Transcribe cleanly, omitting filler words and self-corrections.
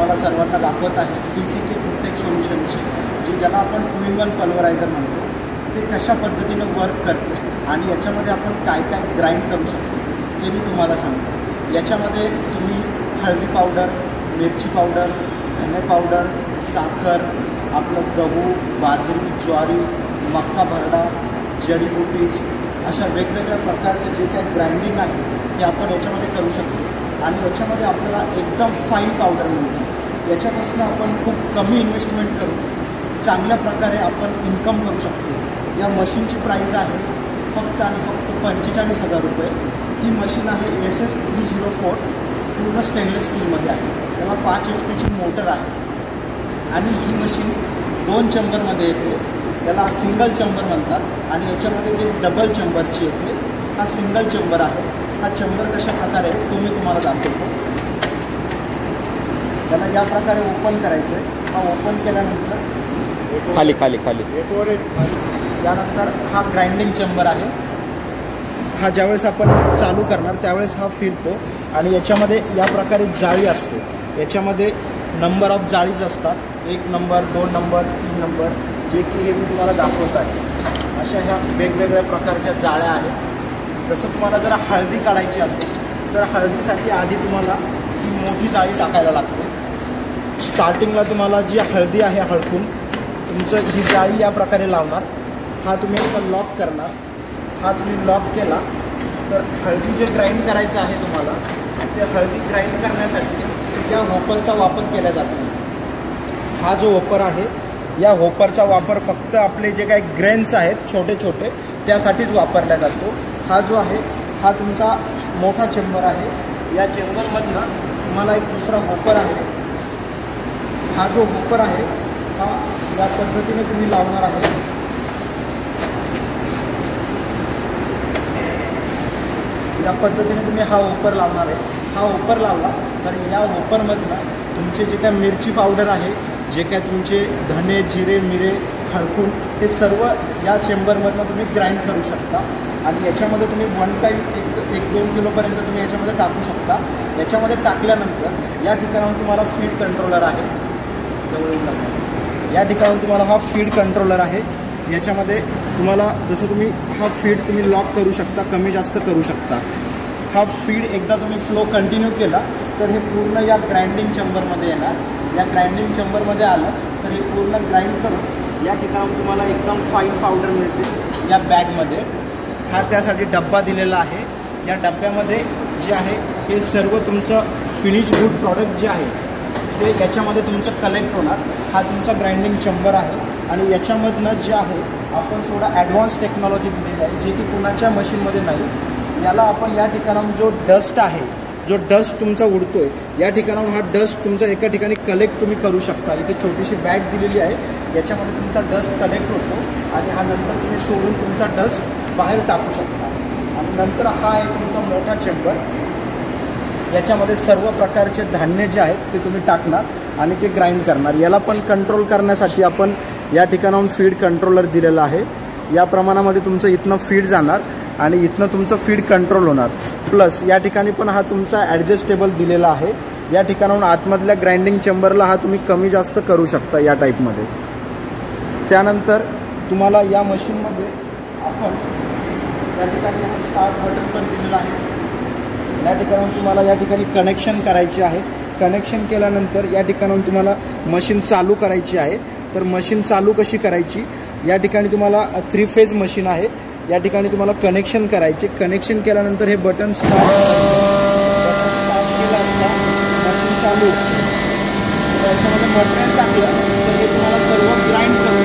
तुम्हाला सर्वांना दाखवत आहे PCK फुडटेक सोल्युशनची, जी ज्याला आपण 2-in-1 पल्वरायझर म्हणतो, ते कशा पद्धतीनं वर्क करते आणि याच्यामध्ये आपण काय काय ग्राइंड करू शकतो ते मी तुम्हाला सांगतो। याच्यामध्ये तुम्ही हळदी पावडर, मिरची पावडर, धने पावडर, साखर, आपलं गहू, बाजरी, ज्वारी, मक्का भरडा, जडीबुटीज अशा वेगवेगळ्या प्रकारचे जे काही ग्राइंडिंग आहे ते आपण याच्यामध्ये करू शकतो आणि याच्यामध्ये आपल्याला एकदम फाईन पावडर मिळते। याच्यापासून आपण खूप कमी इन्व्हेस्टमेंट करून चांगल्या प्रकारे आपण इन्कम करू शकतो। या मशीनची प्राईस आहे फक्त आणि फक्त 45,000 रुपये। ही मशीन आहे SS 304, पूर्ण स्टेनलेस स्टीलमध्ये आहे, त्याला 5 HP मोटर आहे आणि ही मशीन 2 चेंबरमध्ये येते, त्याला सिंगल चेंबर म्हणतात आणि याच्यामध्ये जे डबल चेंबरची येते हा सिंगल चेंबर आहे। हा चेंबर कशा प्रकारे आहे तो मी तुम्हाला दाखवतो। त्याला या प्रकारे ओपन करायचं आहे। हा ओपन केल्यानंतर खाली खाली खाली त्यानंतर हा ग्राइंडिंग चेंबर आहे। हा ज्यावेळेस आपण चालू करणार त्यावेळेस हा फिरतो आणि याच्यामध्ये या प्रकारे जाळी असते। याच्यामध्ये नंबर ऑफ जाळीज असतात, 1 नंबर, 2 नंबर, 3 नंबर, जे की हे मी तुम्हाला दाखवत आहे। अशा ह्या वेगवेगळ्या प्रकारच्या जाळ्या आहेत। जसं तुम्हाला जर हळदी काढायची असेल तर हळदीसाठी आधी तुम्हाला ही मोठी जाळी टाकायला लागते। स्टार्टिंगला तुम्हाला जी हळदी आहे हळकून तुमचं ही जाळी या प्रकारे लावणार, हा तुम्ही याचा लॉक करणार। हा तुम्ही लॉक केला तर हळदी जे ग्राइंड करायचं आहे तुम्हाला, ते हळदी ग्राइंड करण्यासाठी या होपरचा वापर केला जातो। हा जो होपर आहे या होपरचा वापर फक्त आपले जे काही ग्रेन्स आहेत छोटे छोटे त्यासाठीच वापरला जातो। हा जो आहे हा तुमचा मोठा चेंबर आहे। या चेंबरमधनं तुम्हाला एक दुसरा होपर आहे। हा जो होपर आहे हा या पद्धतीने तुम्ही लावणार आहे। या पद्धतीने तुम्ही हा होपर लावणार आहे। हा होपर लावला तर या होपरमधनं तुमचे जे काय मिरची पावडर आहे, जे काय तुमचे धने, जिरे, मिरे हळकून हे सर्व या चेंबरमधनं तुम्ही ग्राइंड करू शकता आणि याच्यामध्ये तुम्ही वन टाईम 1-2 किलोपर्यंत तुम्ही याच्यामध्ये टाकू शकता। याच्यामध्ये टाकल्यानंतर या ठिकाणाहून तुम्हाला फीड कंट्रोलर आहे, जवळ या ठिकाणाहून तुम्हाला हा फीड कंट्रोलर आहे। याच्यामध्ये तुम्हाला जसं तुम्ही हा फीड तुम्ही लॉक करू शकता, कमी जास्त करू शकता। हा फीड एकदा तुम्ही फ्लो कंटिन्यू केला तर हे पूर्ण या ग्राइंडिंग चेंबरमध्ये येणार। या ग्राइंडिंग चेंबरमध्ये आलं तर हे पूर्ण ग्राइंड करून या ठिकाणाहून तुम्हाला एकदम फाईन पावडर मिळते या बॅगमध्ये। हा त्यासाठी डब्बा दिलेला आहे। या डब्यामध्ये जे आहे हे सर्व तुमचं फिनिश गुड प्रॉडक्ट जे आहे ते याच्यामध्ये तुमचं कलेक्ट होणार। हा तुमचा ग्राइंडिंग चेंबर आहे आणि याच्यामधनं जे आहे आपण थोडा ॲडव्हान्स टेक्नॉलॉजी दिलेली आहे, जे की कुणाच्या मशीनमध्ये नाही। याला आपण या ठिकाणाहून जो डस्ट आहे, जो डस्ट तुमचा उडतोय या ठिकाणाहून हा डस्ट तुमचा एका ठिकाणी कलेक्ट तुम्ही करू शकता। इथे छोटीशी बॅग दिलेली आहे, याच्यामध्ये तुमचा डस्ट कलेक्ट होतो आणि हा नंतर तुम्ही सोडून तुमचा डस्ट बाहेर टाकू शकता। आणि नंतर हा आहे तुमचा मोठा चेंबर, याच्यामध्ये सर्व प्रकारचे धान्य जे आहेत ते तुम्ही टाकणार आणि ते ग्राइंड करणार। याला पण कंट्रोल करण्यासाठी आपण या ठिकाणाहून फीड कंट्रोलर दिलेला आहे। या प्रमाणामध्ये तुमचं इथनं फीड जाणार आणि इथनं तुमचं फीड कंट्रोल होणार। प्लस या ठिकाणी पण हा तुमचा ॲडजस्टेबल दिलेला आहे। या ठिकाणाहून आतमधल्या ग्राइंडिंग चेंबरला हा तुम्ही कमी जास्त करू शकता या टाईपमध्ये। त्यानंतर तुम्हाला या मशीनमध्ये आपण या ठिकाणी हा स्टार्ट बटन पण दिलेला आहे। या ठिकाणाहून तुम्हाला या ठिकाणी कनेक्शन करायचे आहे। कनेक्शन केल्यानंतर या ठिकाणाहून तुम्हाला मशीन चालू करायची आहे। तर मशीन चालू कशी करायची, या ठिकाणी तुम्हाला 3 फेज मशीन आहे। या ठिकाणी तुम्हाला कनेक्शन करायचे। कनेक्शन केल्यानंतर हे बटन स्टार्ट केलं असता मशीन चालू, याच्यामध्ये मटेरियल टाकलं तर हे तुम्हाला सर्व ग्राइंड करून